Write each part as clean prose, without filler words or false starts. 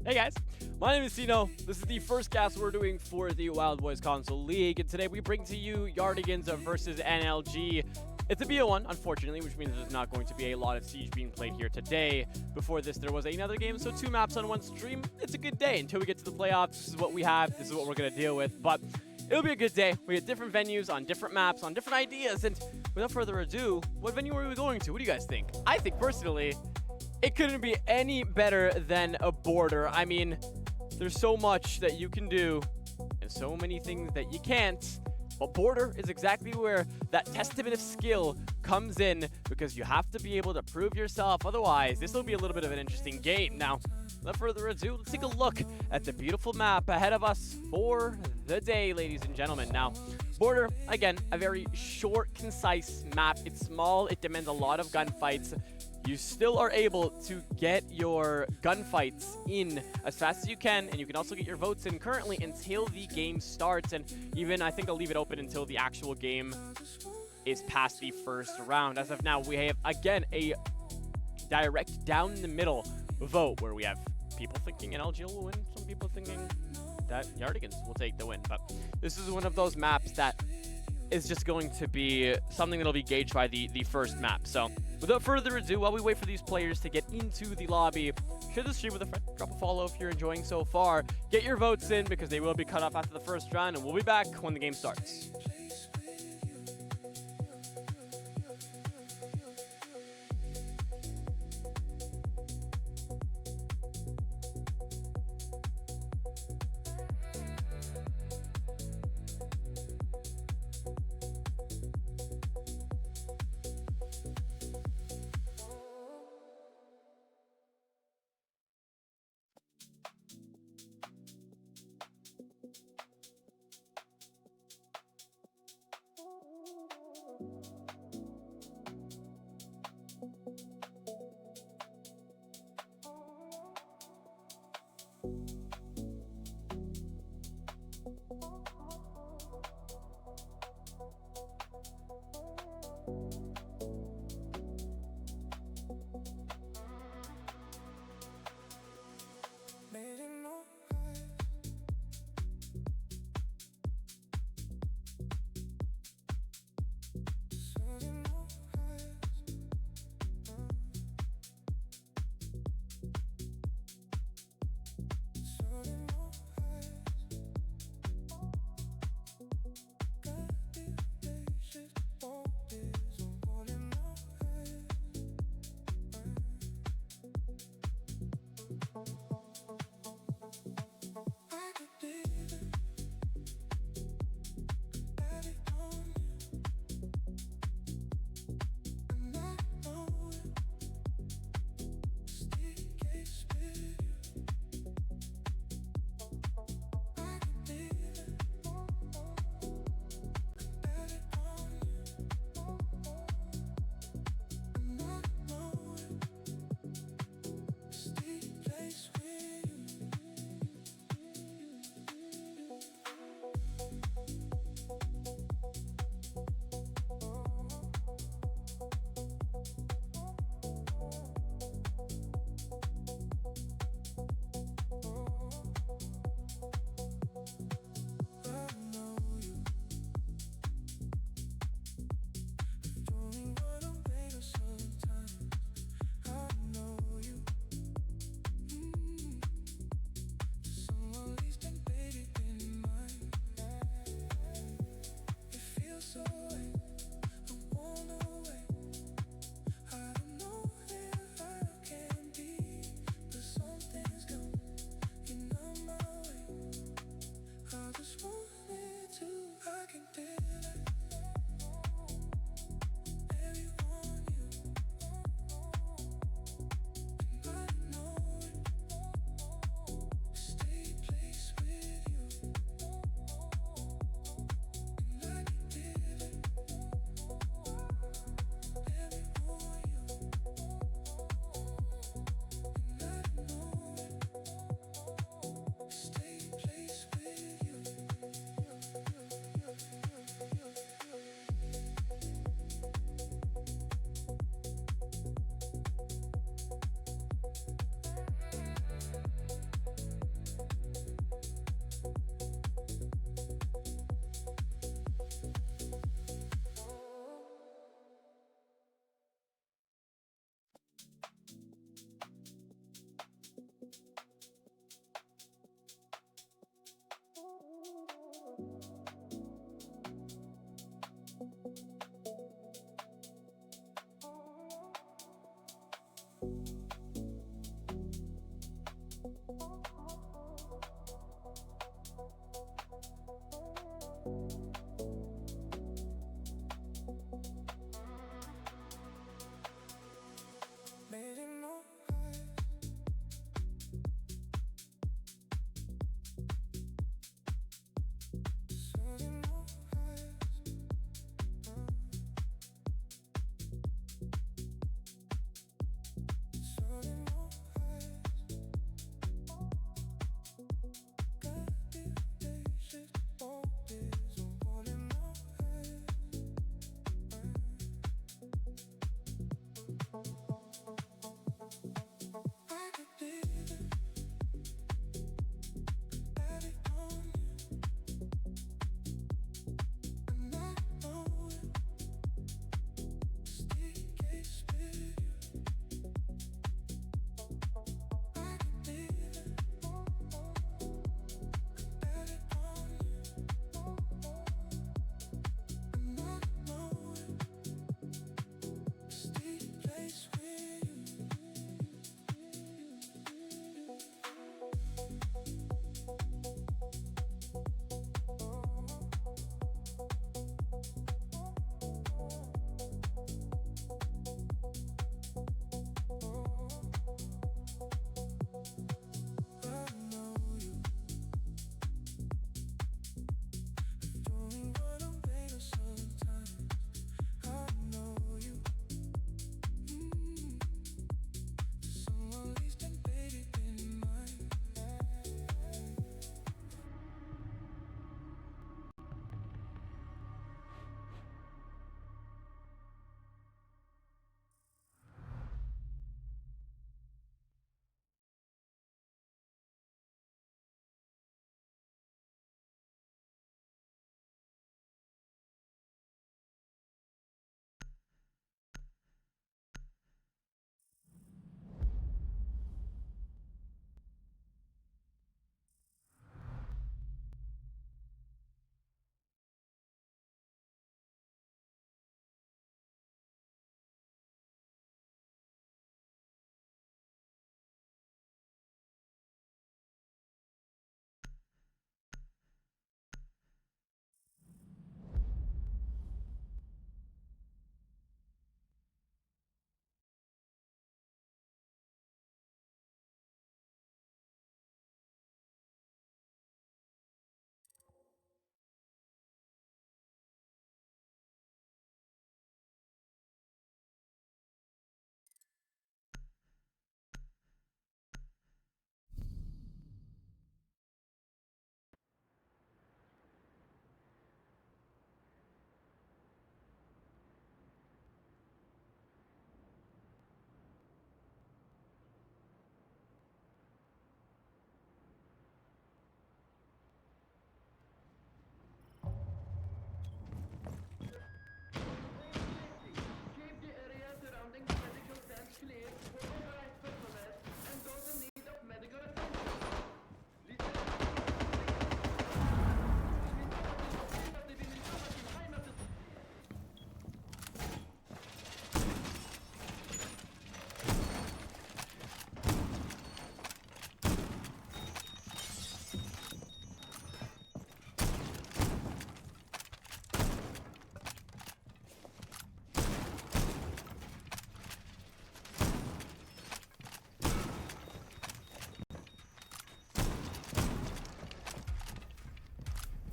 Hey guys, my name is Sino. This is the first cast we're doing for the Wild Boys Console League, and today we bring to you Yardigans versus NLG. It's a BO1, unfortunately, which means there's not going to be a lot of Siege being played here today. Before this, there was another game, so 2 maps on 1 stream. It's a good day. Until we get to the playoffs, this is what we have. This is what we're going to deal with, but it'll be a good day. We have different venues on different maps, on different ideas, and without further ado, what venue are we going to? What do you guys think? I think, personally, it couldn't be any better than a border. I mean, there's so much that you can do and so many things that you can't. But border is exactly where that testament of skill comes in, because you have to be able to prove yourself. Otherwise, this will be a little bit of an interesting game. Now, without further ado, let's take a look at the beautiful map ahead of us for the day, ladies and gentlemen. Now, border, again, a very short, concise map. It's small. It demands a lot of gunfights. You still are able to get your gunfights in as fast as you can, and you can also get your votes in currently until the game starts. And even, I think I'll leave it open until the actual game is past the first round. As of now, we have, again, a direct down the middle vote where we have people thinking NLG will win, some people thinking that Yardigans will take the win. But this is one of those maps that is just going to be something that'll be gauged by the first map. So without further ado, while we wait for these players to get into the lobby, share the stream with a friend, drop a follow if you're enjoying so far, get your votes in because they will be cut off after the first round, and we'll be back when the game starts.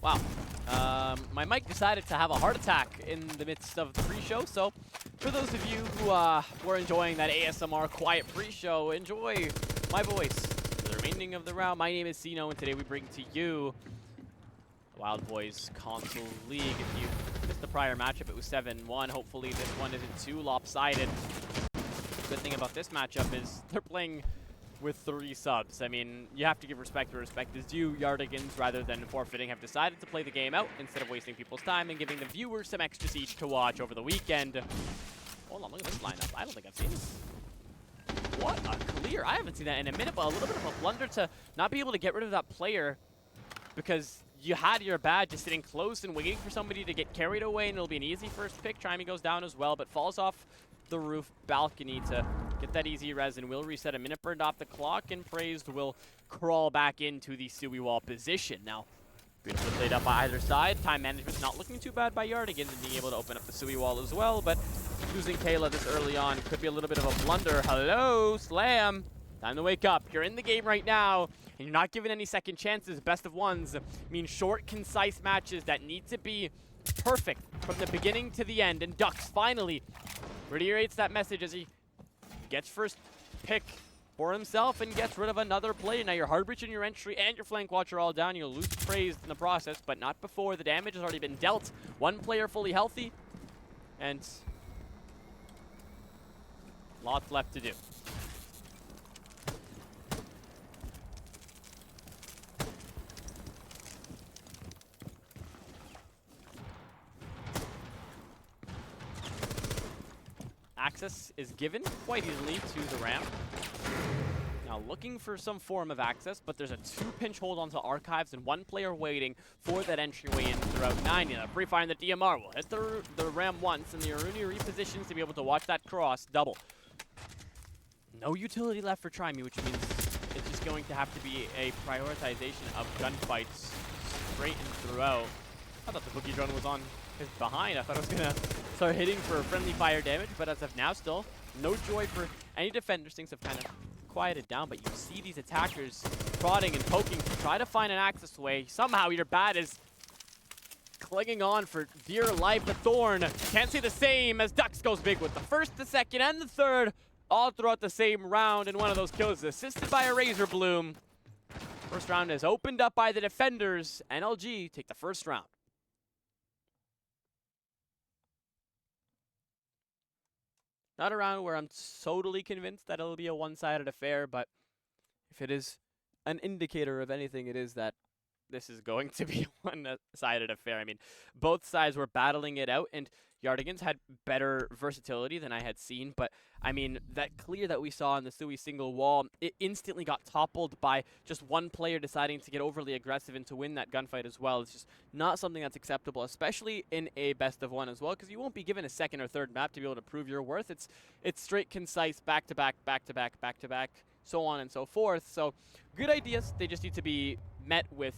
Wow. My mic decided to have a heart attack in the midst of the pre-show, so for those of you who were enjoying that ASMR quiet pre-show, enjoy my voice for the remaining of the round. My name is Sino, and today we bring to you Wild Boys Console League. If you missed the prior matchup, it was 7-1. Hopefully this one isn't too lopsided. The good thing about this matchup is they're playing with 3 subs. I mean, you have to give respect where respect is due. Yardigans, rather than forfeiting, have decided to play the game out instead of wasting people's time and giving the viewers some extra siege to watch over the weekend. Hold on, look at this lineup. I don't think I've seen this. What a clear. I haven't seen that in a minute, but a little bit of a blunder to not be able to get rid of that player because you had your badge just sitting close and waiting for somebody to get carried away, and it'll be an easy first pick. Trimey goes down as well, but falls off the roof balcony to get that easy res, and will reset. A minute burned off the clock, and Praised will crawl back into the Sui wall position. Now, beautifully played up by either side. Time management not looking too bad by Yardigans and being able to open up the Sui wall as well, but losing Kayla this early on could be a little bit of a blunder. Hello, Slam. Time to wake up. You're in the game right now, and you're not given any second chances. Best of ones mean short, concise matches that need to be perfect from the beginning to the end. And Dux finally reiterates that message as he gets first pick for himself and gets rid of another player. Now your hard breach and your entry and your flank watch are all down. You'll lose Praised in the process, but not before the damage has already been dealt. One player fully healthy, and lots left to do. Access is given quite easily to the ramp. Now looking for some form of access, but there's a 2 pinch hold onto Archives and 1 player waiting for that entryway in throughout 90. Now pre-fire the DMR will hit the ram once, and the Aruni repositions to be able to watch that cross double. No utility left for Trimey, which means it's just going to have to be a prioritization of gunfights straight and throughout. I thought the boogie drone was on his behind. I thought it was going to start hitting for friendly fire damage, but as of now, still no joy for any defenders. Things have kind of quieted down, but you see these attackers prodding and poking to try to find an access way. Somehow your bat is clinging on for dear life. The Thorn can't say the same as Dux goes big with the first, the second, and the third all throughout the same round, and one of those kills is assisted by a Razor Bloom. First round is opened up by the defenders. NLG take the first round. Not a round where I'm totally convinced that it'll be a one-sided affair, but if it is an indicator of anything, it is that this is going to be a one-sided affair. I mean, both sides were battling it out, and Yardigans had better versatility than I had seen, but I mean, that clear that we saw on the Sui single wall, it instantly got toppled by just 1 player deciding to get overly aggressive and to win that gunfight as well. It's just not something that's acceptable, especially in a best of 1 as well, because you won't be given a second or third map to be able to prove your worth. It's straight, concise, back-to-back, back-to-back, back-to-back, so on and so forth. So good ideas, they just need to be met with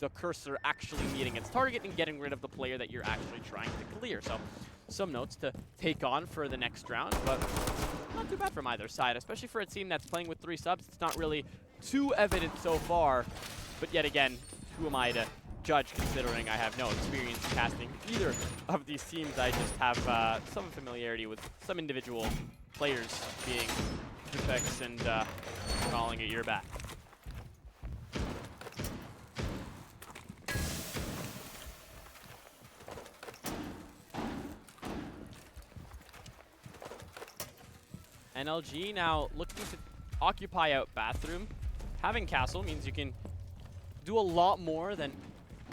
the cursor actually meeting its target and getting rid of the player that you're actually trying to clear. So some notes to take on for the next round, but not too bad from either side, especially for a team that's playing with 3 subs. It's not really too evident so far, but yet again, who am I to judge considering I have no experience casting either of these teams. I just have some familiarity with some individual players being Apex and calling it your back. NLG now looking to occupy out bathroom. Having castle means you can do a lot more than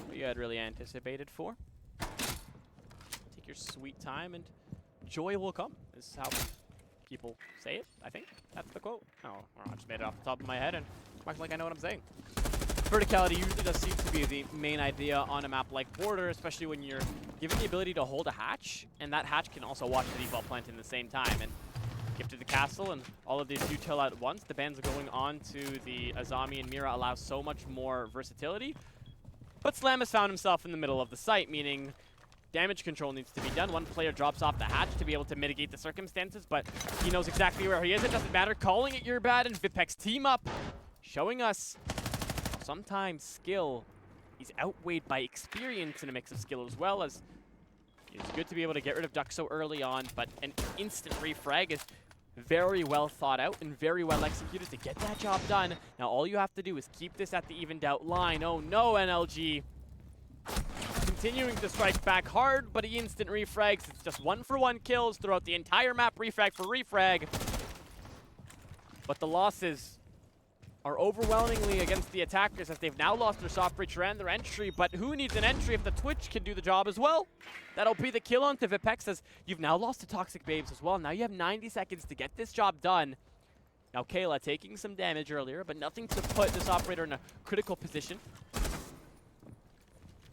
what you had really anticipated for. Take your sweet time and joy will come, is how people say it, I think. That's the quote. Oh, I just made it off the top of my head and much like I know what I'm saying. Verticality usually does seem to be the main idea on a map like Border, especially when you're given the ability to hold a hatch, and that hatch can also watch the default plant in the same time. And gifted the castle, and all of these do chill at once. The bans going on to the Azami and Mira allow so much more versatility. But Slam has found himself in the middle of the site, meaning damage control needs to be done. 1 player drops off the hatch to be able to mitigate the circumstances, but he knows exactly where he is. It doesn't matter. Calling it your bad, and Vipex team up, showing us sometimes skill he's outweighed by experience and a mix of skill as well, as it's good to be able to get rid of Duck so early on, but an instant refrag is very well thought out and very well executed to get that job done. Now all you have to do is keep this at the evened out line. Oh no, NLG. Continuing to strike back hard, but he instant refrags. It's just 1-for-1 kills throughout the entire map, refrag for refrag. But the losses are overwhelmingly against the attackers, as they've now lost their soft breach and their entry. But who needs an entry if the Twitch can do the job as well? That'll be the kill onto Vipex, as you've now lost to Toxic Babes as well. Now you have 90 seconds to get this job done. Now Kayla taking some damage earlier, but nothing to put this operator in a critical position.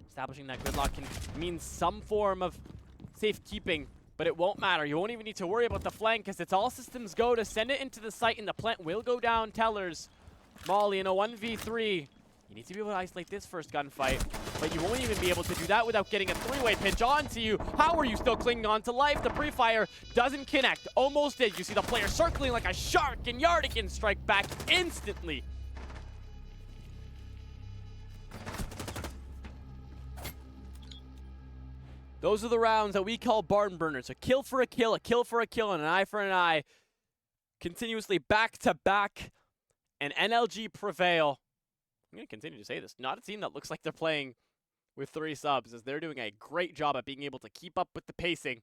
Establishing that gridlock can mean some form of safekeeping, but it won't matter. You won't even need to worry about the flank, because it's all systems go to send it into the site, and the plant will go down. Tellers, Molly in a 1v3. You need to be able to isolate this first gunfight, but you won't even be able to do that without getting a three-way pinch onto you. How are you still clinging on to life? The pre-fire doesn't connect. Almost did. You see the player circling like a shark, and YARDIGANS strike back instantly. Those are the rounds that we call barn burners. A kill for a kill, and an eye for an eye. Continuously back to back, and NLG prevail. I'm going to continue to say this. Not a team that looks like they're playing with 3 subs, as they're doing a great job at being able to keep up with the pacing.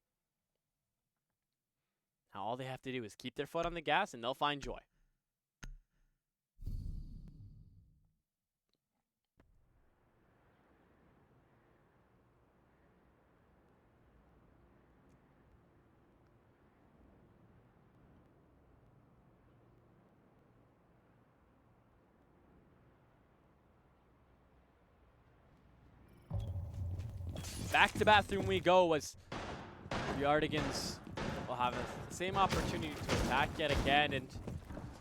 Now all they have to do is keep their foot on the gas, and they'll find joy. Back to bathroom we go, as the YARDIGANS will have the same opportunity to attack yet again, and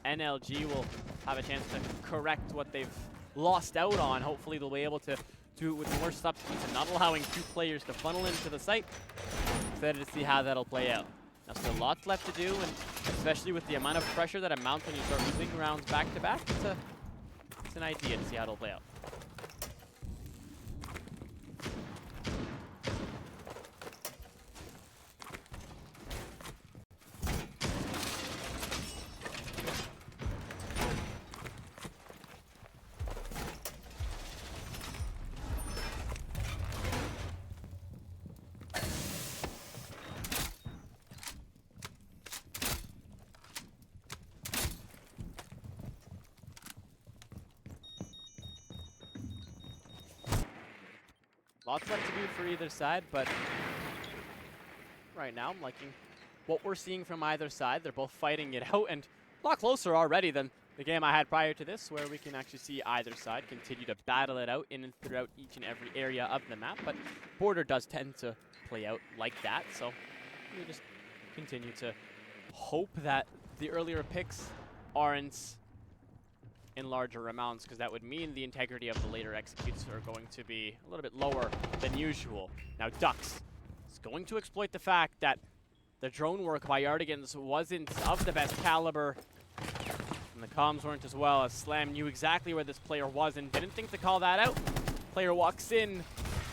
NLG will have a chance to correct what they've lost out on. Hopefully they'll be able to do it with more substitutes and not allowing 2 players to funnel into the site. Excited to see how that'll play out. Now still lots left to do, and especially with the amount of pressure that amounts when you start losing rounds back to back, it's an idea to see how it'll play out. Lots left to do for either side, but right now I'm liking what we're seeing from either side. They're both fighting it out, and a lot closer already than the game I had prior to this, where we can actually see either side continue to battle it out in and throughout each and every area of the map. But Border does tend to play out like that, so we just continue to hope that the earlier picks aren't in larger amounts, because that would mean the integrity of the later executes are going to be a little bit lower than usual. Now Ducks is going to exploit the fact that the drone work by YARDIGANS wasn't of the best caliber, and the comms weren't as well, as Slam knew exactly where this player was and didn't think to call that out. Player walks in,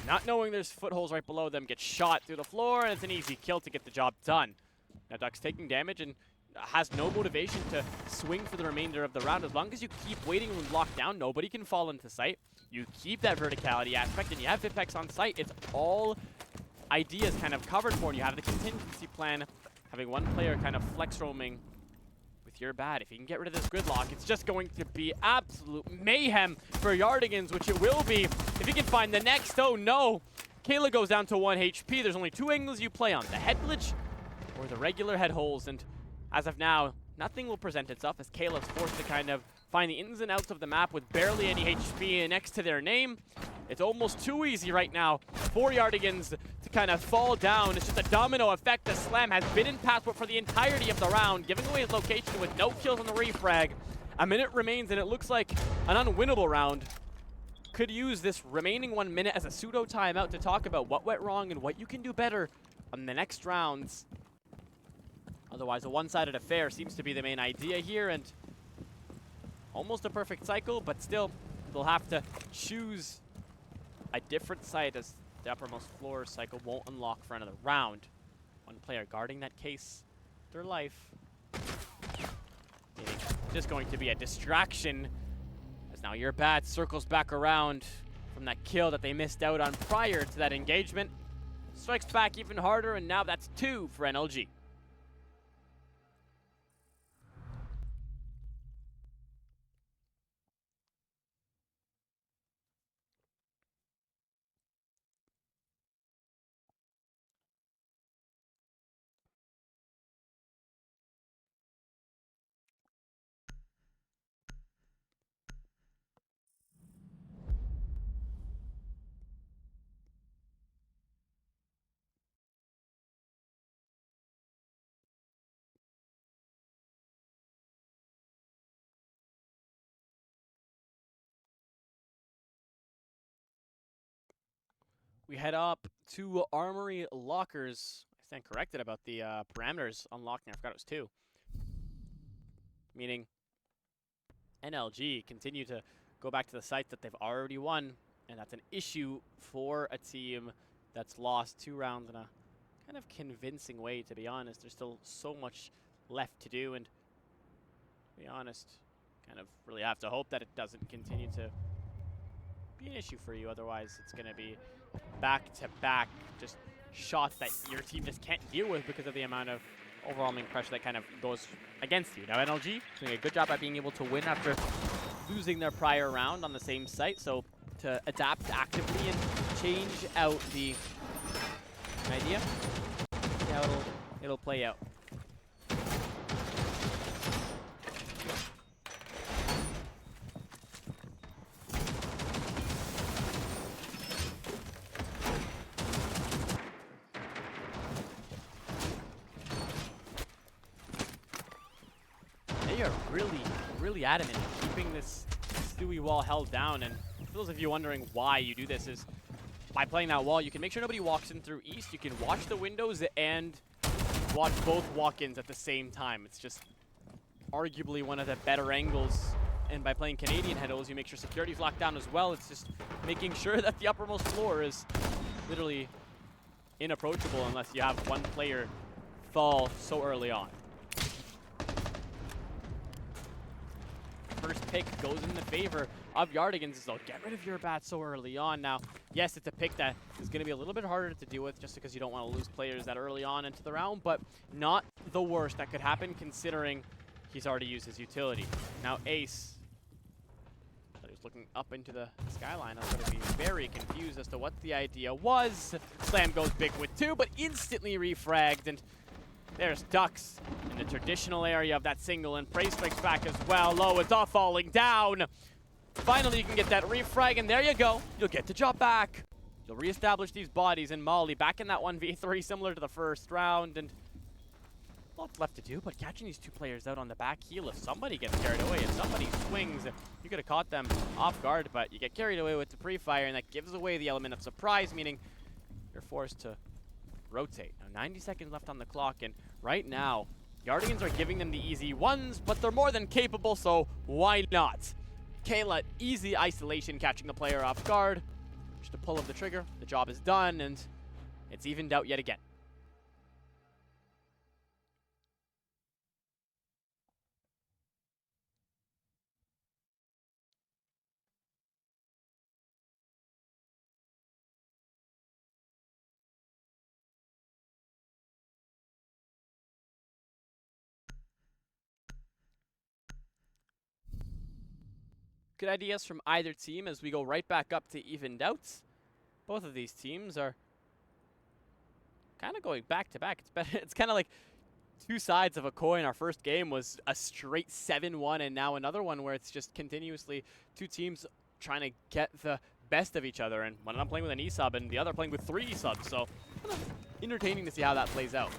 not knowing there's footholds right below them, gets shot through the floor, and it's an easy kill to get the job done. Now Ducks taking damage and has no motivation to swing for the remainder of the round. As long as you keep waiting and lock down, nobody can fall into sight. You keep that verticality aspect, and you have Vipex on site. It's all ideas kind of covered for you. You have the contingency plan, having one player kind of flex roaming with your bat. If you can get rid of this gridlock, it's just going to be absolute mayhem for YARDIGANS, which it will be. If you can find the next, oh no. Kayla goes down to 1 HP. There's only 2 angles you play on, the head glitch or the regular head holes, and as of now, nothing will present itself, as Kayla's forced to kind of find the ins and outs of the map with barely any HP next to their name. It's almost too easy right now for YARDIGANS to kind of fall down. It's just a domino effect. The Slam has been in passport for the entirety of the round, giving away his location with no kills on the refrag. A minute remains, and it looks like an unwinnable round. Could use this remaining 1 minute as a pseudo timeout to talk about what went wrong and what you can do better on the next rounds. Otherwise, a one-sided affair seems to be the main idea here, and almost a perfect cycle, but still, they'll have to choose a different site as the uppermost floor cycle won't unlock for another round. One player guarding that case, their life. Just going to be a distraction as now Your Bad circles back around from that kill that they missed out on prior to that engagement. Strikes back even harder, and now that's 2 for NLG. We head up to Armory Lockers. I stand corrected about the parameters unlocking. I forgot it was 2. Meaning NLG continue to go back to the site that they've already won, and that's an issue for a team that's lost 2 rounds in a kind of convincing way, to be honest. There's still so much left to do, and to be honest, kind of really have to hope that it doesn't continue to be an issue for you. Otherwise, it's going to be back-to-back just shots that your team just can't deal with because of the amount of overwhelming pressure that kind of goes against you. Now NLG doing a good job at being able to win after losing their prior round on the same site, so to adapt actively and change out the idea, see how it'll play out. They are really adamant in keeping this Stewie wall held down, and for those of you wondering why you do this is by playing that wall, you can make sure nobody walks in through east, you can watch the windows and watch both walk-ins at the same time. It's just arguably one of the better angles, and by playing Canadian heados, you make sure security's locked down as well. It's just making sure that the uppermost floor is literally inapproachable unless you have one player fall so early on. First pick goes in the favor of Yardigans, so get rid of Your Bad so early on. Now, yes, it's a pick that is going to be a little bit harder to deal with just because you don't want to lose players that early on into the round, but not the worst that could happen considering he's already used his utility. Now, Ace, he was looking up into the skyline. I was going to be very confused as to what the idea was. Slam goes big with 2, but instantly refragged, and there's Ducks in the traditional area of that single, and Prey strikes back as well. Low, it's all falling down. Finally, you can get that refrag, and there you go. You'll get to drop back. You'll reestablish these bodies, and Molly back in that 1v3, similar to the first round, and lots left to do, but catching these 2 players out on the back heel, if somebody gets carried away, if somebody swings, you could have caught them off guard, but you get carried away with the pre-fire, and that gives away the element of surprise, meaning you're forced to rotate. Now 90 seconds left on the clock, and right now Yardigans are giving them the easy ones, but they're more than capable, so why not? Kayla, easy isolation, catching the player off guard. Just a pull of the trigger, the job is done, and it's evened out yet again. Good ideas from either team as we go right back up to evened out. Both of these teams are kind of going back to back. It's better. It's kind of like 2 sides of a coin. Our first game was a straight 7-1, and now another one where it's just continuously 2 teams trying to get the best of each other. And one of them playing with an E-sub and the other playing with 3 E-subs. So entertaining to see how that plays out.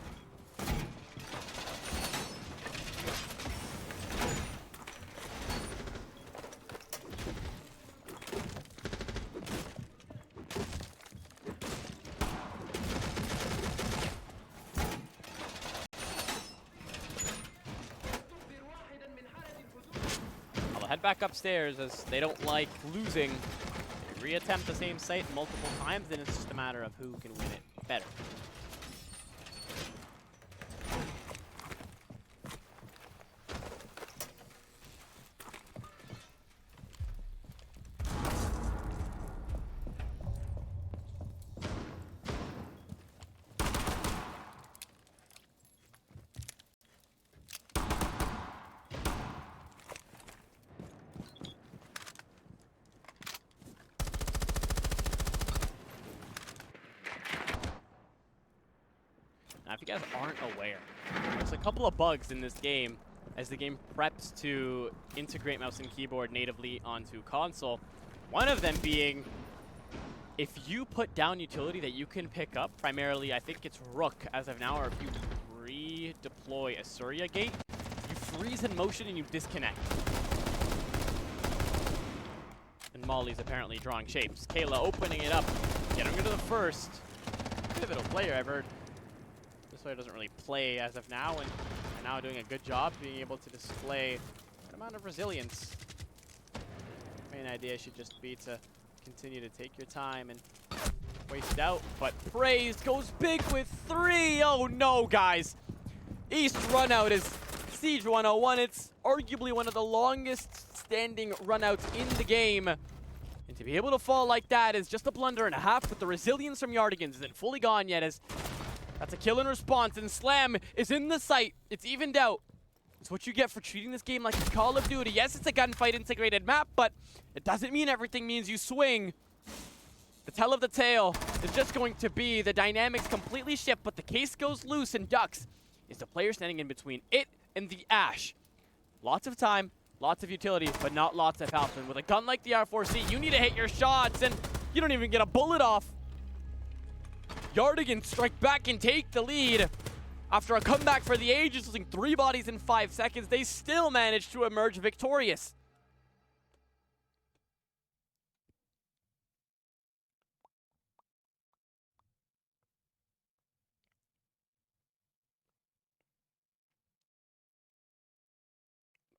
Head back upstairs as they don't like losing reattempt the same site multiple times, then it's just a matter of who can win it better. Now, if you guys aren't aware, there's a couple of bugs in this game as the game preps to integrate mouse and keyboard natively onto console. One of them being, if you put down utility that you can pick up, primarily I think it's Rook as of now, or if you redeploy a Surya gate, you freeze in motion and you disconnect. And Molly's apparently drawing shapes. Kayla opening it up, getting rid of the first. Pivotal player, I've heard. This player doesn't really play as of now, and now doing a good job being able to display an amount of resilience. Main idea should just be to continue to take your time and waste out, but Praise goes big with 3. Oh no, guys. East runout is Siege 101. It's arguably one of the longest standing runouts in the game. And to be able to fall like that is just a blunder and a half, but the resilience from Yardigans isn't fully gone yet, as that's a kill in response, and Slam is in the site. It's evened out. It's what you get for treating this game like it's Call of Duty. Yes, it's a gunfight integrated map, but it doesn't mean everything means you swing. The tell of the tale is just going to be the dynamics completely shift, but the case goes loose and ducks is the player standing in between it and the Ash. Lots of time, lots of utility, but not lots of health. And with a gun like the R4C, you need to hit your shots, and you don't even get a bullet off. Yardigans strike back and take the lead. After a comeback for the ages, losing 3 bodies in 5 seconds, they still manage to emerge victorious.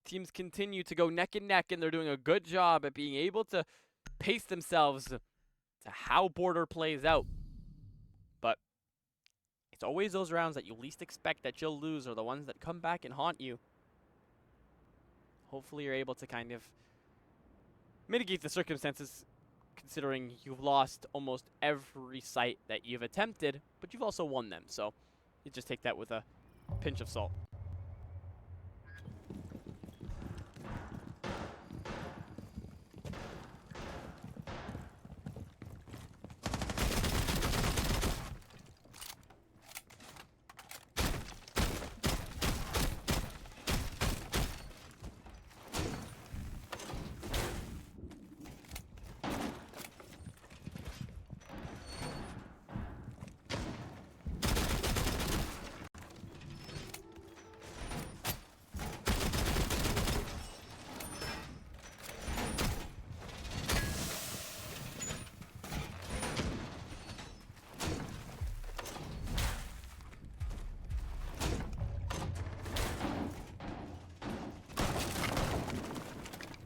Teams continue to go neck and neck, and they're doing a good job at being able to pace themselves to how Border plays out. But it's always those rounds that you least expect that you'll lose are the ones that come back and haunt you. Hopefully you're able to kind of mitigate the circumstances, considering you've lost almost every site that you've attempted, but you've also won them. So you just take that with a pinch of salt.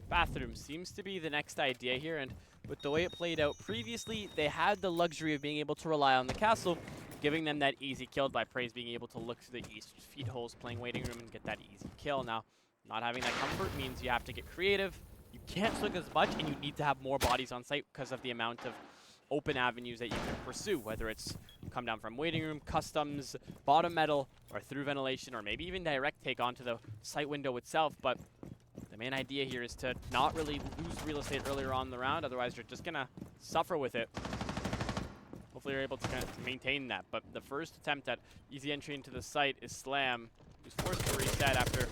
Bathroom seems to be the next idea here, and with the way it played out previously, they had the luxury of being able to rely on the castle, giving them that easy kill by Praise being able to look to the east, feed holes, playing waiting room, and get that easy kill. Now, not having that comfort means you have to get creative. You can't swing as much, and you need to have more bodies on site because of the amount of open avenues that you can pursue, whether it's come down from waiting room, customs, bottom metal, or through ventilation, or maybe even direct take onto the site window itself. But the main idea here is to not really lose real estate earlier on in the round, otherwise you're just gonna suffer with it. Hopefully you're able to kind of maintain that. But the first attempt at easy entry into the site is Slam, who's forced to reset after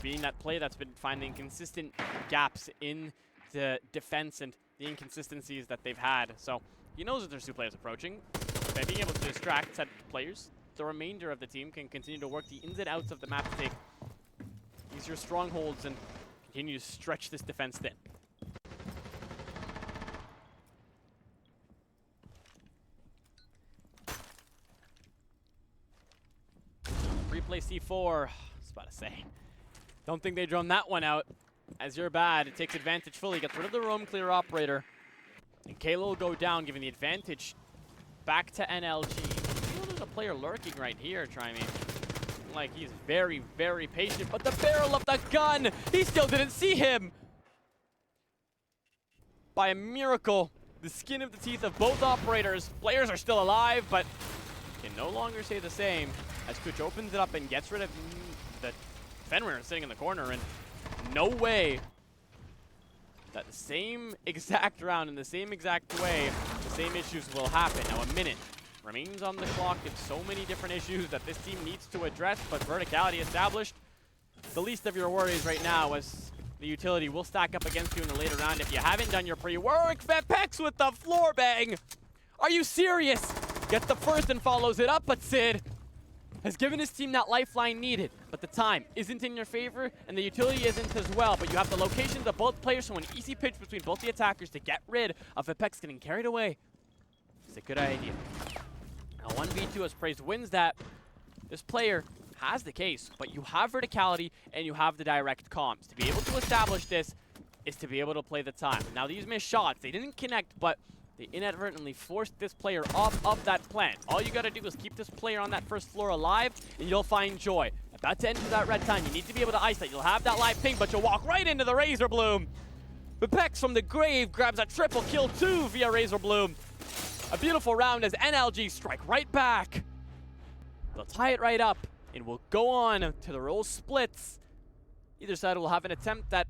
being that play that's been finding consistent gaps in the defense and the inconsistencies that they've had. So he knows that there's 2 players approaching. By being able to distract said players, the remainder of the team can continue to work the ins and outs of the map to take easier strongholds and continue to stretch this defense thin. Replay C4. I was about to say. Don't think they drone that one out. as you're bad, it takes advantage fully, gets rid of the roam clear operator. And Kalo will go down, giving the advantage back to NLG. There's a player lurking right here, try me. Like, he's very, very patient, but the barrel of the gun, he still didn't see him. By a miracle, the skin of the teeth of both operators. Players are still alive, but can no longer say the same as Kuch opens it up and gets rid of the Fenrir sitting in the corner, and no way that the same exact round in the same exact way, the same issues will happen. Now a minute remains on the clock and so many different issues that this team needs to address, but verticality established. The least of your worries right now as the utility will stack up against you in the later round if you haven't done your pre-work. Vepex with the floor bang! Are you serious? Gets the first and follows it up, but Sid has given his team that lifeline needed. But the time isn't in your favor, and the utility isn't as well. But you have the locations of both players, so an easy pitch between both the attackers to get rid of Vepex getting carried away. It's a good idea. Now 1v2 as Praise wins that. This player has the case, but you have verticality and you have the direct comms. To be able to establish this is to be able to play the time. Now these missed shots, they didn't connect, but they inadvertently forced this player off of that plant. All you gotta do is keep this player on that first floor alive, and you'll find joy. About to enter that red time, you need to be able to ice that. You'll have that live ping, but you'll walk right into the Razor Bloom. Vepex from the grave grabs a triple kill too via Razor Bloom. A beautiful round as NLG strike right back. They'll tie it right up, and we'll go on to the roll splits. Either side will have an attempt at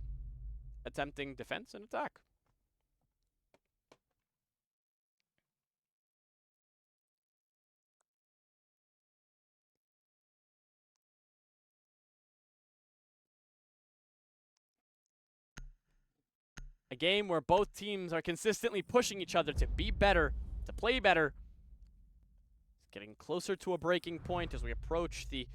attempting defense and attack. A game where both teams are consistently pushing each other to be better, to play better. It's getting closer to a breaking point as we approach the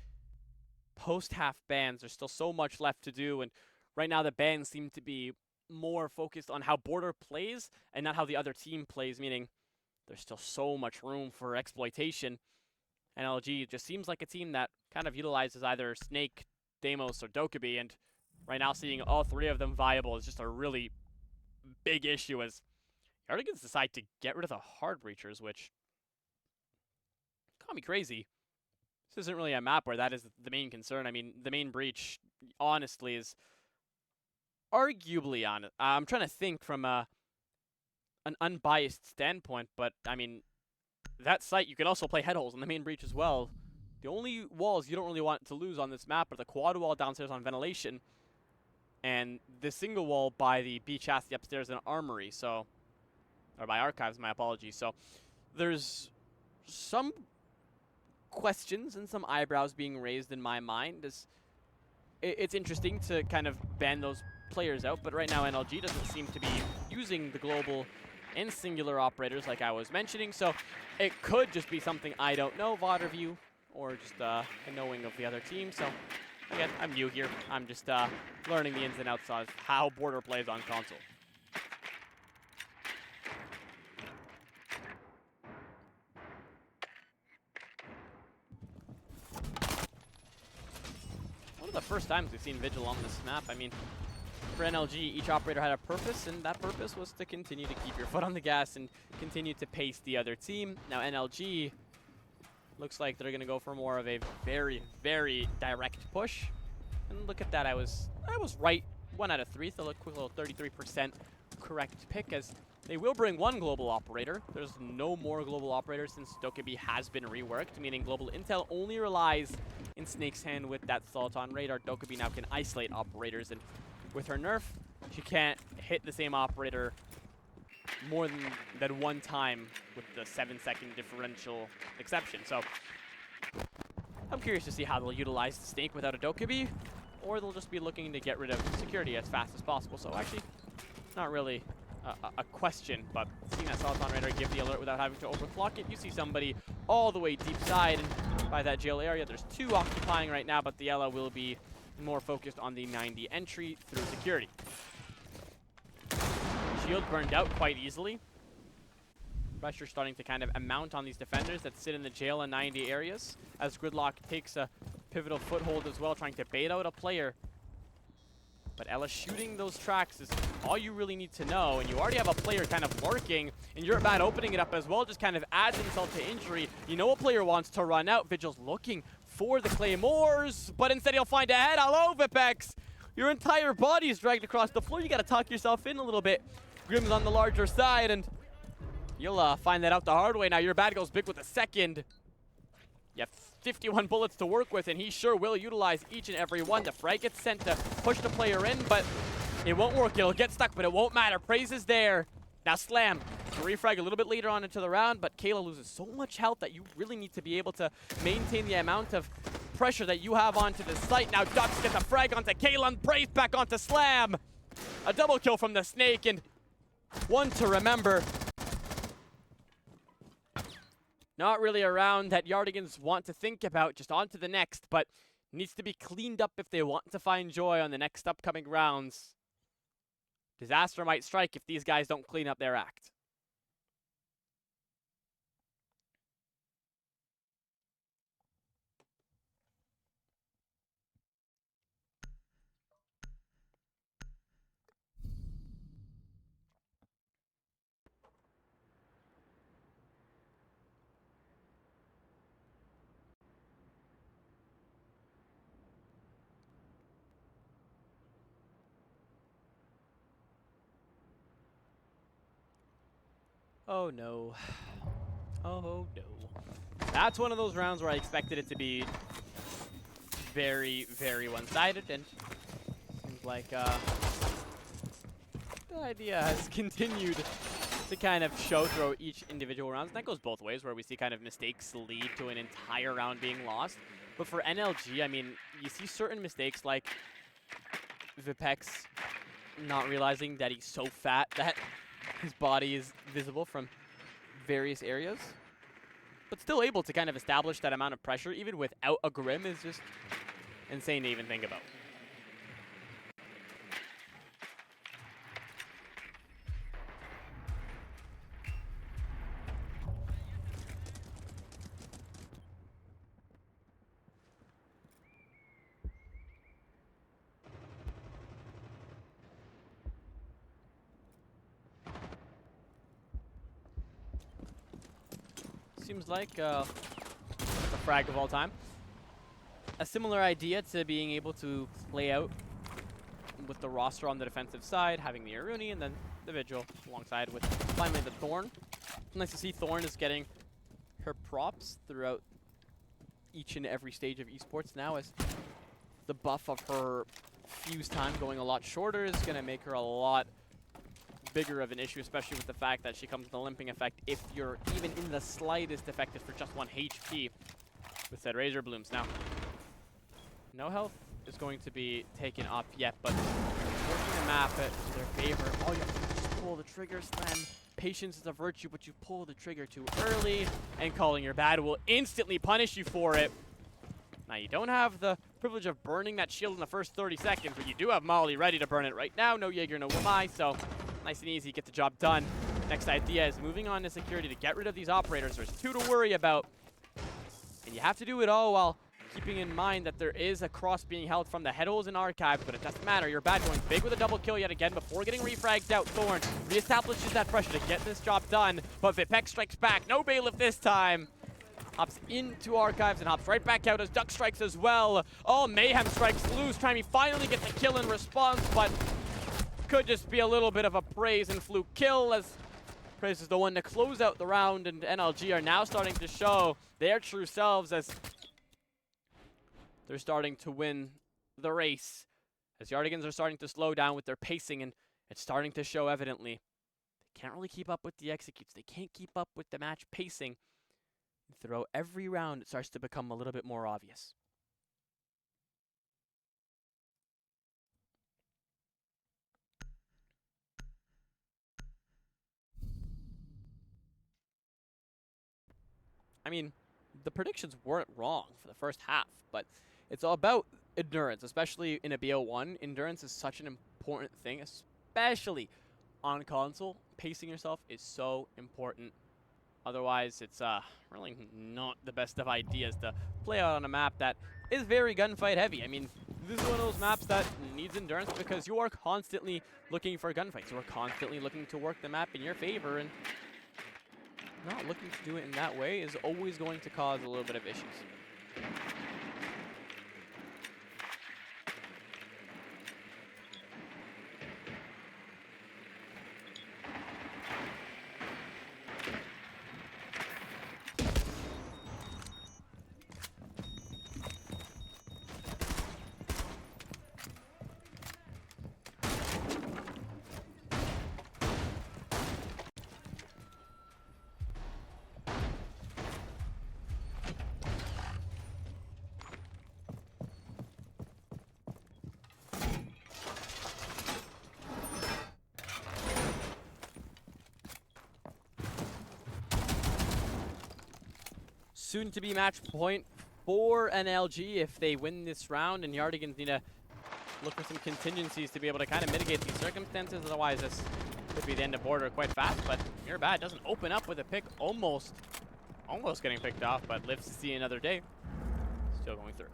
post-half bans. There's still so much left to do, and right now the bans seem to be more focused on how Border plays and not how the other team plays, meaning there's still so much room for exploitation. NLG just seems like a team that kind of utilizes either Snake, Deimos, or Dokkaebi, and right now seeing all three of them viable is just a really big issue as YARDIGANS decide to get rid of the hard breachers, which call me crazy. This isn't really a map where that is the main concern. I mean, the main breach, honestly, is arguably on. I'm trying to think from an unbiased standpoint, but I mean, that site you can also play head holes on the main breach as well. The only walls you don't really want to lose on this map are the quad wall downstairs on ventilation, and the single wall by the B chassis upstairs in Armory, so, or by Archives, my apologies. So there's some questions and some eyebrows being raised in my mind. It's interesting to kind of ban those players out, but right now NLG doesn't seem to be using the global and singular operators like I was mentioning, so it could just be something I don't know, VOD review, or just a knowing of the other team. So again, I'm new here. I'm just learning the ins and outs of how Border plays on console. One of the first times we've seen Vigil on this map. I mean, for NLG, each operator had a purpose, and that purpose was to continue to keep your foot on the gas and continue to pace the other team. Now NLG looks like they're going to go for more of a very, very direct push. And look at that, I was right. 1 out of 3, so a quick little 33% correct pick, as they will bring one global operator. There's no more global operators since Dokkaebi has been reworked, meaning global intel only relies in Snake's hand with that Soliton radar. Dokkaebi now can isolate operators, and with her nerf, she can't hit the same operator more than one time with the 7-second differential exception. So I'm curious to see how they'll utilize the Snake without a Dokkaebi, or they'll just be looking to get rid of security as fast as possible. So actually, not really a question, but seeing that Soliton radar give the alert without having to overclock it, you see somebody all the way deep side, and by that jail area, there's 2 occupying right now, but the Ela will be more focused on the 90 entry through security. Shield burned out quite easily. Pressure starting to kind of amount on these defenders that sit in the jail and 90 areas, as Gridlock takes a pivotal foothold as well, trying to bait out a player. But Ella shooting those tracks is all you really need to know, and you already have a player kind of lurking, and you're about opening it up as well, just kind of adds insult to injury. You know a player wants to run out. Vigil's looking for the Claymores, but instead he'll find a head. Hello, Vipex! Your entire body is dragged across the floor. You gotta tuck yourself in a little bit. Grim's on the larger side, and you'll find that out the hard way. Now your bad goes big with a second. You have 51 bullets to work with, and he sure will utilize each and every one. The frag gets sent to push the player in, but it won't work. It'll get stuck, but it won't matter. Praise is there. Now Slam to refrag a little bit later on into the round, but Kayla loses so much health that you really need to be able to maintain the amount of pressure that you have onto the site. Now Ducks get the frag onto Kayla and Praise back onto Slam. A double kill from the Snake, and one to remember. Not really a round that Yardigans want to think about, just on to the next, but needs to be cleaned up if they want to find joy on the next upcoming rounds. Disaster might strike if these guys don't clean up their act. Oh no. Oh no. That's one of those rounds where I expected it to be very, very one-sided, and seems like the idea has continued to kind of show through each individual rounds. And that goes both ways, where we see kind of mistakes lead to an entire round being lost. But for NLG, I mean, you see certain mistakes like Vipex not realizing that he's so fat that his body is visible from various areas, but still able to kind of establish that amount of pressure even without a Grim is just insane to even think about. Seems like the frag of all time. A similar idea to being able to play out with the roster on the defensive side, having the Aruni and then the Vigil alongside with finally the Thorn. Nice to see Thorn is getting her props throughout each and every stage of esports now, as the buff of her fuse time going a lot shorter is going to make her a lot bigger of an issue, especially with the fact that she comes with a limping effect if you're even in the slightest affected for just 1 HP with said Razor Blooms. Now, no health is going to be taken up yet, but working the map at their favor. All you have to do is just pull the trigger. Slam. Patience is a virtue, but you pull the trigger too early, and calling your bad will instantly punish you for it. Now, you don't have the privilege of burning that shield in the first 30 seconds, but you do have Molly ready to burn it right now. No Jaeger, no Wamai, so nice and easy, get the job done. Next idea is moving on to security to get rid of these operators. There's 2 to worry about, and you have to do it all while keeping in mind that there is a cross being held from the head holes in archives, but it doesn't matter. You're bad going big with a double kill yet again before getting refragged out. Thorn reestablishes that pressure to get this job done, but Vipex strikes back. No bailiff this time. Hops into archives and hops right back out as Duck strikes as well. Oh, Mayhem strikes loose, trying to finally get the kill in response, but could just be a little bit of a Praise and fluke kill, as Praise is the one to close out the round, and NLG are now starting to show their true selves as they're starting to win the race, as Yardigans are starting to slow down with their pacing, and it's starting to show evidently. They can't really keep up with the executes. They can't keep up with the match pacing. Throughout every round, it starts to become a little bit more obvious. I mean, the predictions weren't wrong for the first half, but it's all about endurance, especially in a BO1. Endurance is such an important thing, especially on console. Pacing yourself is so important. Otherwise, it's really not the best of ideas to play out on a map that is very gunfight heavy. I mean, this is one of those maps that needs endurance because you are constantly looking for gunfights. You are constantly looking to work the map in your favor, and not looking to do it in that way is always going to cause a little bit of issues. Soon to be match point for NLG if they win this round, and Yardigans need to look for some contingencies to be able to kind of mitigate these circumstances. Otherwise, this could be the end of border quite fast. But Mirabad doesn't open up with a pick, almost getting picked off, but lives to see another day. Still going through.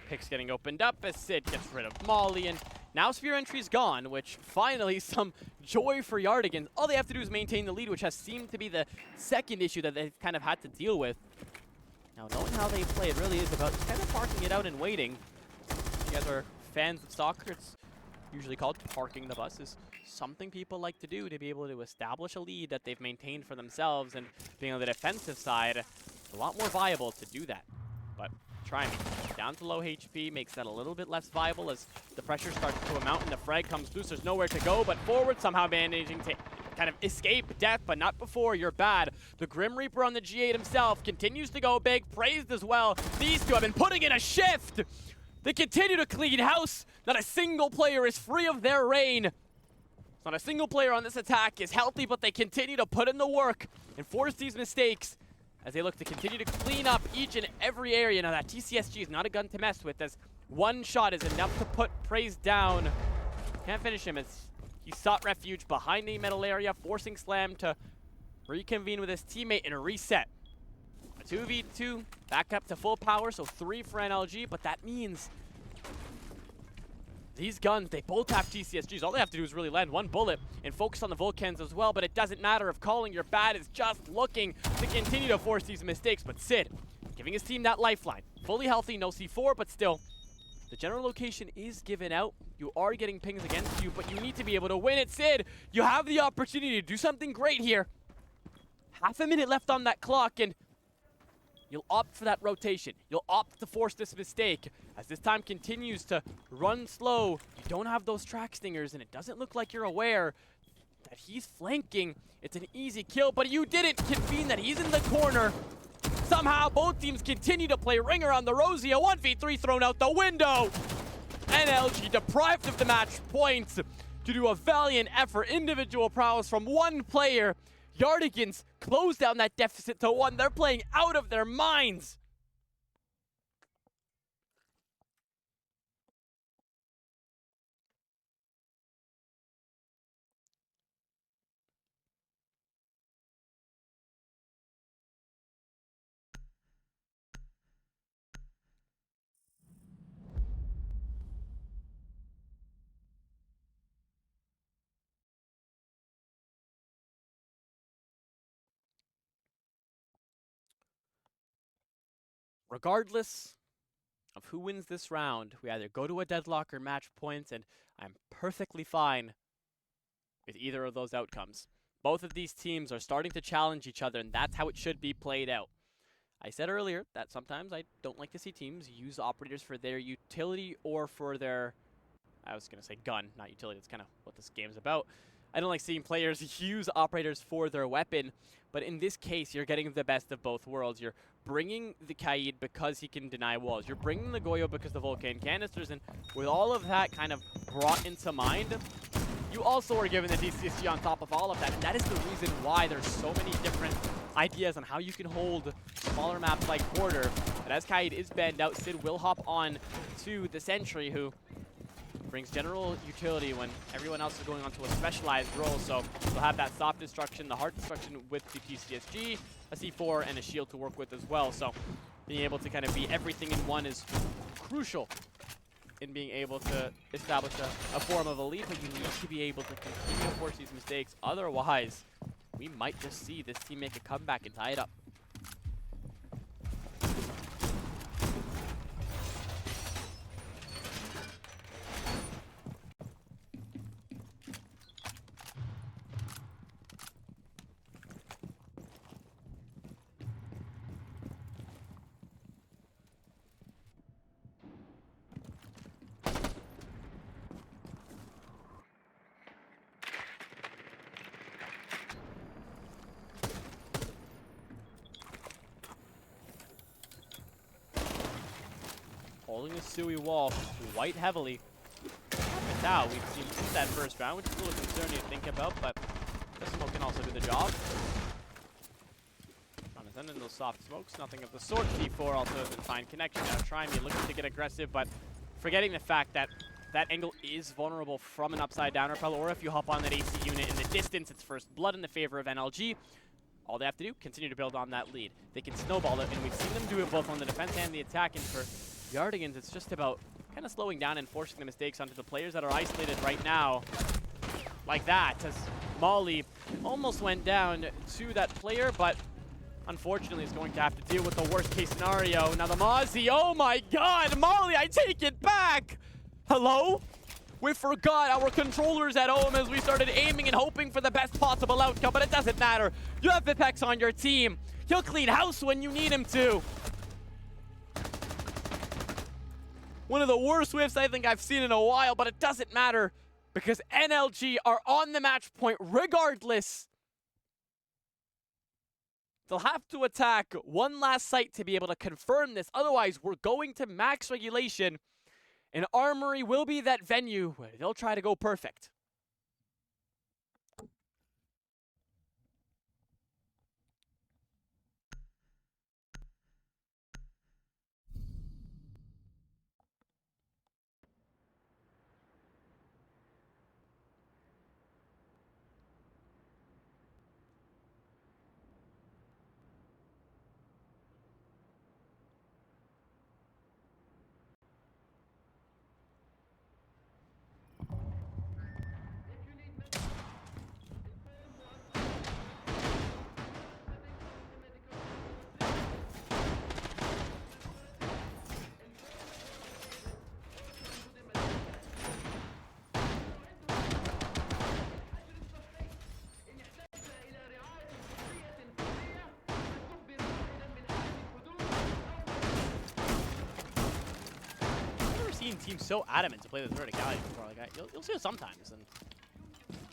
Picks getting opened up as Sid gets rid of Molly, and now Sphere entry's gone, which finally some joy for Yardigans. All they have to do is maintain the lead, which has seemed to be the second issue that they've kind of had to deal with. Now, knowing how they play, it really is about kind of parking it out and waiting. If you guys are fans of soccer, it's usually called parking the bus. Is something people like to do to be able to establish a lead that they've maintained for themselves, and being on the defensive side, it's a lot more viable to do that. But try me. Down to low HP makes that a little bit less viable as the pressure starts to amount and the frag comes loose. There's nowhere to go but forward, somehow managing to kind of escape death, but not before. You're bad. The Grim Reaper on the G8 himself continues to go big, praised as well. These two have been putting in a shift. They continue to clean house. Not a single player is free of their reign. Not a single player on this attack is healthy, but they continue to put in the work and force these mistakes as they look to continue to clean up each and every area. Now that TCSG is not a gun to mess with, as one shot is enough to put Praise down. Can't finish him as he sought refuge behind the metal area, forcing Slam to reconvene with his teammate and a reset. A 2v2, back up to full power, so 3 for NLG, but that means these guns, they both have TCSGs. All they have to do is really land one bullet and focus on the Vulcans as well, but it doesn't matter if Calling Your Bad is just looking to continue to force these mistakes. But Sid, giving his team that lifeline. Fully healthy, no C4, but still, the general location is given out. You are getting pings against you, but you need to be able to win it. Sid, you have the opportunity to do something great here. Half a minute left on that clock, and you'll opt for that rotation. You'll opt to force this mistake. As this time continues to run slow, you don't have those track stingers, and it doesn't look like you're aware that he's flanking. It's an easy kill, but you didn't convene that he's in the corner. Somehow, both teams continue to play Ringer on the Rosie. A 1v3 thrown out the window. NLG deprived of the match points to do a valiant effort. Individual prowess from one player. Yardigans close down that deficit to 1. They're playing out of their minds. Regardless of who wins this round, we either go to a deadlock or match points, and I'm perfectly fine with either of those outcomes. Both of these teams are starting to challenge each other, and that's how it should be played out. I said earlier that sometimes I don't like to see teams use operators for their utility or for their, I was going to say gun, not utility. That's kind of what this game's about. I don't like seeing players use operators for their weapon, but in this case, you're getting the best of both worlds. You're bringing the Kaid because he can deny walls. You're bringing the Goyo because the Vulcan canisters, and with all of that kind of brought into mind, you also are given the DCSG on top of all of that, and that is the reason why there's so many different ideas on how you can hold smaller maps like Border. But as Kaid is banned out, Sid will hop on to the Sentry, who brings general utility when everyone else is going on to a specialized role. So we'll have that soft destruction, the hard destruction with the PCSG, a C4, and a shield to work with as well. So being able to kind of be everything in one is crucial in being able to establish a form of a lead, but you need to be able to continue to force these mistakes. Otherwise, we might just see this team make a comeback and tie it up. Holding the Sui wall quite heavily. It's out. We've seen since that first round, which is a little concerning to think about, but the smoke can also do the job. Trying to send in those soft smokes, nothing of the sort. C4 also has been fine connection. Now trying to looking to get aggressive, but forgetting the fact that that angle is vulnerable from an upside down repel, or if you hop on that AC unit in the distance, it's first blood in the favor of NLG. All they have to do, continue to build on that lead. They can snowball it, and we've seen them do it both on the defense and the attack, and for Yardigans, it's just about kind of slowing down and forcing the mistakes onto the players that are isolated right now. Like that, as Molly almost went down to that player, but unfortunately is going to have to deal with the worst case scenario. Now the Mozzie, oh my god, Molly, I take it back! Hello? We forgot our controllers at home as we started aiming and hoping for the best possible outcome, but it doesn't matter. You have Vipex on your team. He'll clean house when you need him to. One of the worst whiffs I think I've seen in a while, but it doesn't matter because NLG are on the match point regardless. They'll have to attack one last site to be able to confirm this. Otherwise, we're going to max regulation, and Armory will be that venue where they'll try to go perfect. Teams so adamant to play the verticality before. Like you'll see it sometimes, and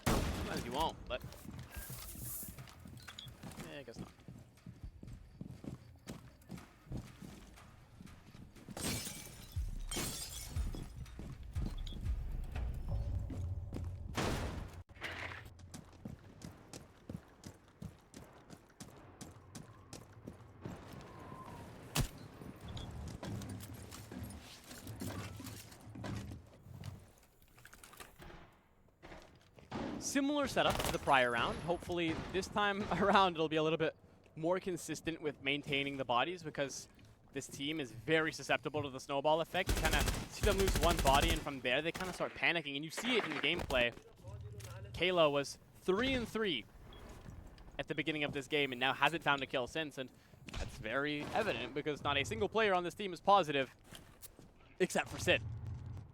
sometimes you won't. But I guess not. Similar setup to the prior round. Hopefully this time around it'll be a little bit more consistent with maintaining the bodies because this team is very susceptible to the snowball effect. You kind of see them lose one body and from there they kind of start panicking, and you see it in the gameplay. Kayla was 3-3 at the beginning of this game and now hasn't found a kill since, and that's very evident because not a single player on this team is positive except for Sid.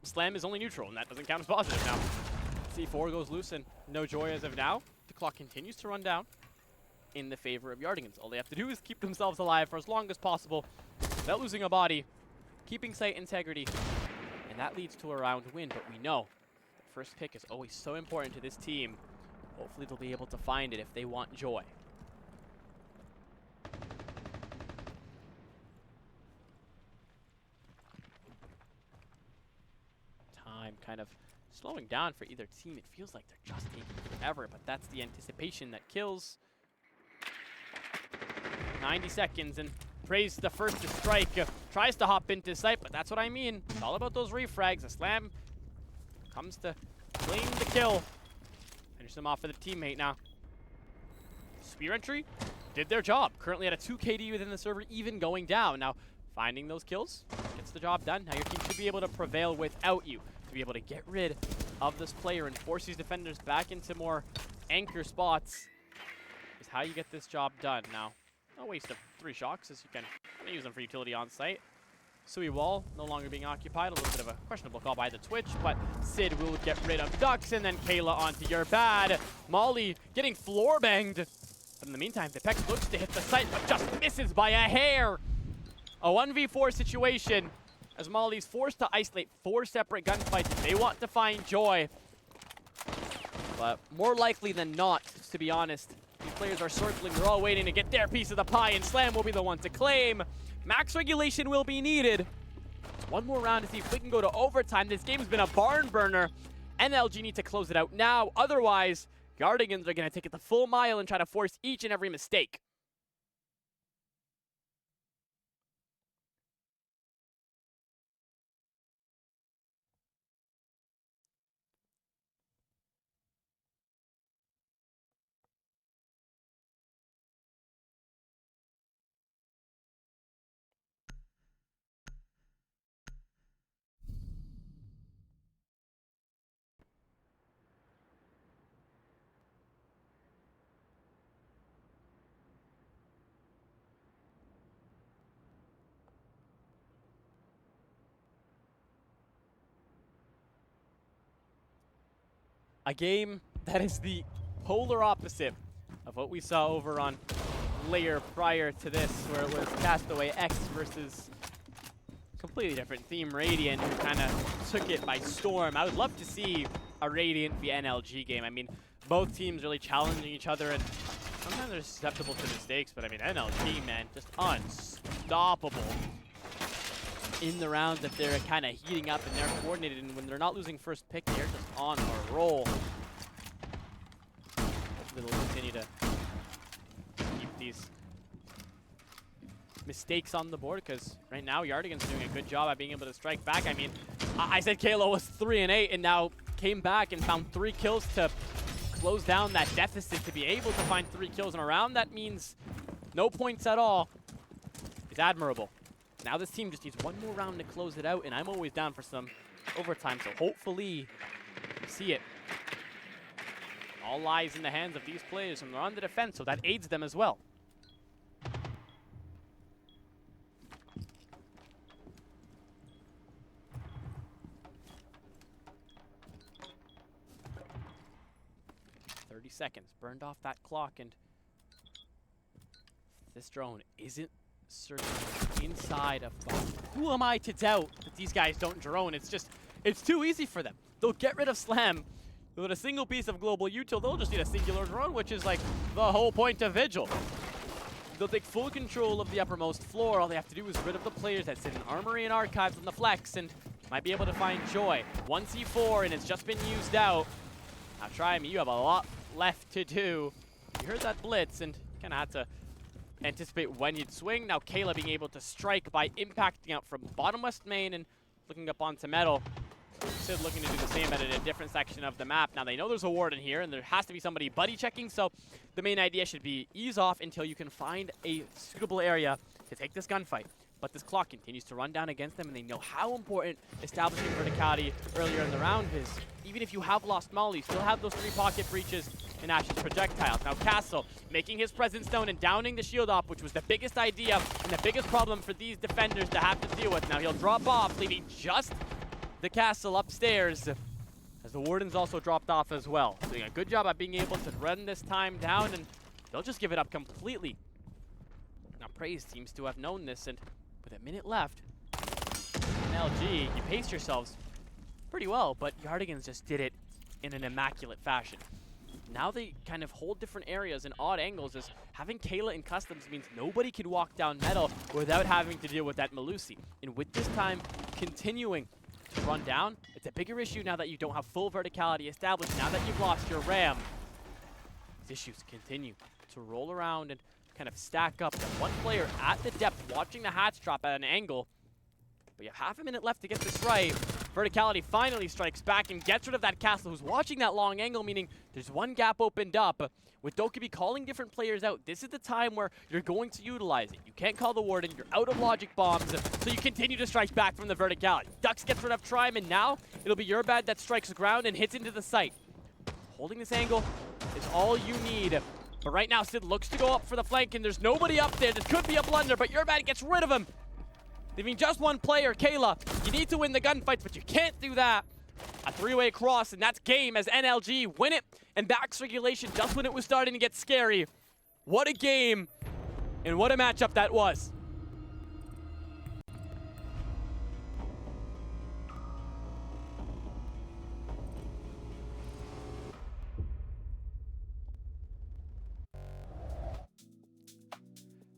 Slam is only neutral and that doesn't count as positive now. C4 goes loose and no joy as of now. The clock continues to run down in the favor of Yardigans. All they have to do is keep themselves alive for as long as possible without losing a body, keeping site integrity, and that leads to a round win. But we know that first pick is always so important to this team. Hopefully they'll be able to find it if they want joy. Time kind of slowing down for either team. It feels like they're just taking forever, but that's the anticipation that kills. 90 seconds, and Praise the first to strike. Tries to hop into sight, but that's what I mean. It's all about those refrags. A slam comes to claim the kill. Finish them off for the teammate now. Spear entry did their job. Currently at a 2 KD within the server, even going down. Now, finding those kills gets the job done. Now your team should be able to prevail without you, to be able to get rid of this player and force these defenders back into more anchor spots is how you get this job done. Now, no waste of 3 shocks, as you can use them for utility on site. Sui wall no longer being occupied. A little bit of a questionable call by the Twitch, but Sid will get rid of Dux, and then Kayla onto your bad. Molly getting floor banged. But in the meantime, Vipex looks to hit the site, but just misses by a hair. A 1v4 situation as Molly's forced to isolate 4 separate gunfights. They want to find Joy. But more likely than not, to be honest, these players are circling. They're all waiting to get their piece of the pie, and Slam will be the one to claim. Max regulation will be needed. One more round to see if we can go to overtime. This game's been a barn burner. NLG need to close it out now. Otherwise, Yardigans are going to take it the full mile and try to force each and every mistake. A game that is the polar opposite of what we saw over on Layer prior to this, where it was Castaway X versus completely different team, Radiant, who kind of took it by storm. I would love to see a Radiant v NLG game. I mean, both teams really challenging each other, and sometimes they're susceptible to mistakes, but I mean, NLG, man, just unstoppable in the rounds that they're kind of heating up and they're coordinated, and when they're not losing first pick, they're just on a roll. Hopefully they'll continue to keep these mistakes on the board, because right now Yardigan's doing a good job at being able to strike back. I mean, I said Kalo was 3-8 and now came back and found 3 kills to close down that deficit. To be able to find 3 kills in a round, that means no points at all, is admirable. Now this team just needs one more round to close it out, and I'm always down for some overtime, so hopefully we see it. All lies in the hands of these players, and they're on the defense, so that aids them as well. Seconds burned off that clock, and this drone isn't searching inside of bomb. Who am I to doubt that these guys don't drone? It's too easy for them. They'll get rid of Slam with a single piece of global util. They'll just need a singular drone, which is like the whole point of Vigil. They'll take full control of the uppermost floor. All they have to do is rid of the players that sit in Armory and Archives on the flex, and might be able to find Joy. 1C4, and it's just been used out. Now try me, you have a lot left to do. You heard that blitz and kind of had to anticipate when you'd swing. Now Kayla being able to strike by impacting out from bottom west main and looking up onto metal. Sid looking to do the same at a different section of the map. Now they know there's a warden here and there has to be somebody buddy checking, so the main idea should be ease off until you can find a suitable area to take this gunfight. But this clock continues to run down against them, and they know how important establishing verticality earlier in the round is. Even if you have lost Molly, you still have those 3 pocket breaches and Ash's projectiles. Now Castle making his presence known and downing the shield op, which was the biggest idea and the biggest problem for these defenders to have to deal with. Now he'll drop off, leaving just the Castle upstairs, as the Wardens also dropped off as well. Doing a good job at being able to run this time down, and they'll just give it up completely. Now Praise seems to have known this, and with a minute left, NLG, you paced yourselves pretty well, but Yardigans just did it in an immaculate fashion. Now they kind of hold different areas and odd angles, as having Kayla in customs means nobody can walk down metal without having to deal with that Melusi. And with this time continuing to run down, it's a bigger issue now that you don't have full verticality established, now that you've lost your ram. These issues continue to roll around and kind of stack up. One player at the depth watching the hatch drop at an angle, but you have half a minute left to get this right. Verticality finally strikes back and gets rid of that castle who's watching that long angle, meaning there's one gap opened up. With Dokkaebi calling different players out, this is the time where you're going to utilize it. You can't call the Warden, you're out of logic bombs, so you continue to strike back from the verticality. Dux gets rid of Trime, and now it'll be YARDIGANS that strikes ground and hits into the site. Holding this angle is all you need. But right now, Sid looks to go up for the flank, and there's nobody up there. This could be a blunder, but YARDIGANS gets rid of him. Leaving just one player, Kayla. You need to win the gunfights, but you can't do that. A three-way cross, and that's game as NLG win it. And back regulation just when it was starting to get scary. What a game, and what a matchup that was.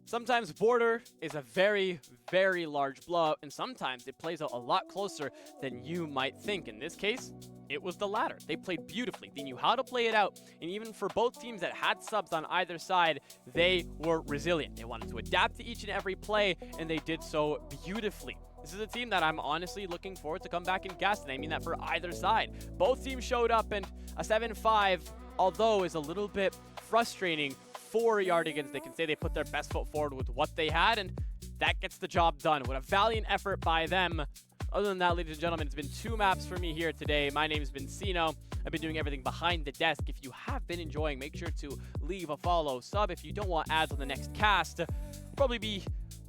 Sometimes border is a very, very large blowout, and sometimes it plays out a lot closer than you might think. In this case, it was the latter. They played beautifully. They knew how to play it out, and even for both teams that had subs on either side, they were resilient. They wanted to adapt to each and every play, and they did so beautifully. This is a team that I'm honestly looking forward to come back and gas, and I mean that for either side. Both teams showed up, and a 7-5, although is a little bit frustrating for YARDIGANS. They can say they put their best foot forward with what they had, and that gets the job done. What a valiant effort by them. Other than that, ladies and gentlemen, it's been 2 maps for me here today. My name's been Sino. I've been doing everything behind the desk. If you have been enjoying, make sure to leave a follow, sub if you don't want ads on the next cast. I'll probably be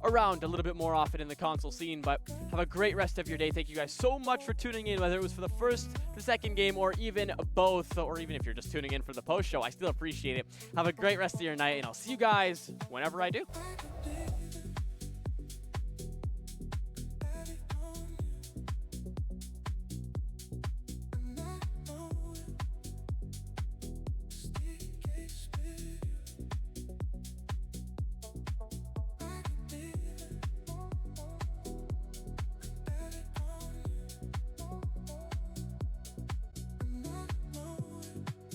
around a little bit more often in the console scene, but have a great rest of your day. Thank you guys so much for tuning in, whether it was for the first, the second game, or even both, or even if you're just tuning in for the post show. I still appreciate it. Have a great rest of your night, and I'll see you guys whenever I do.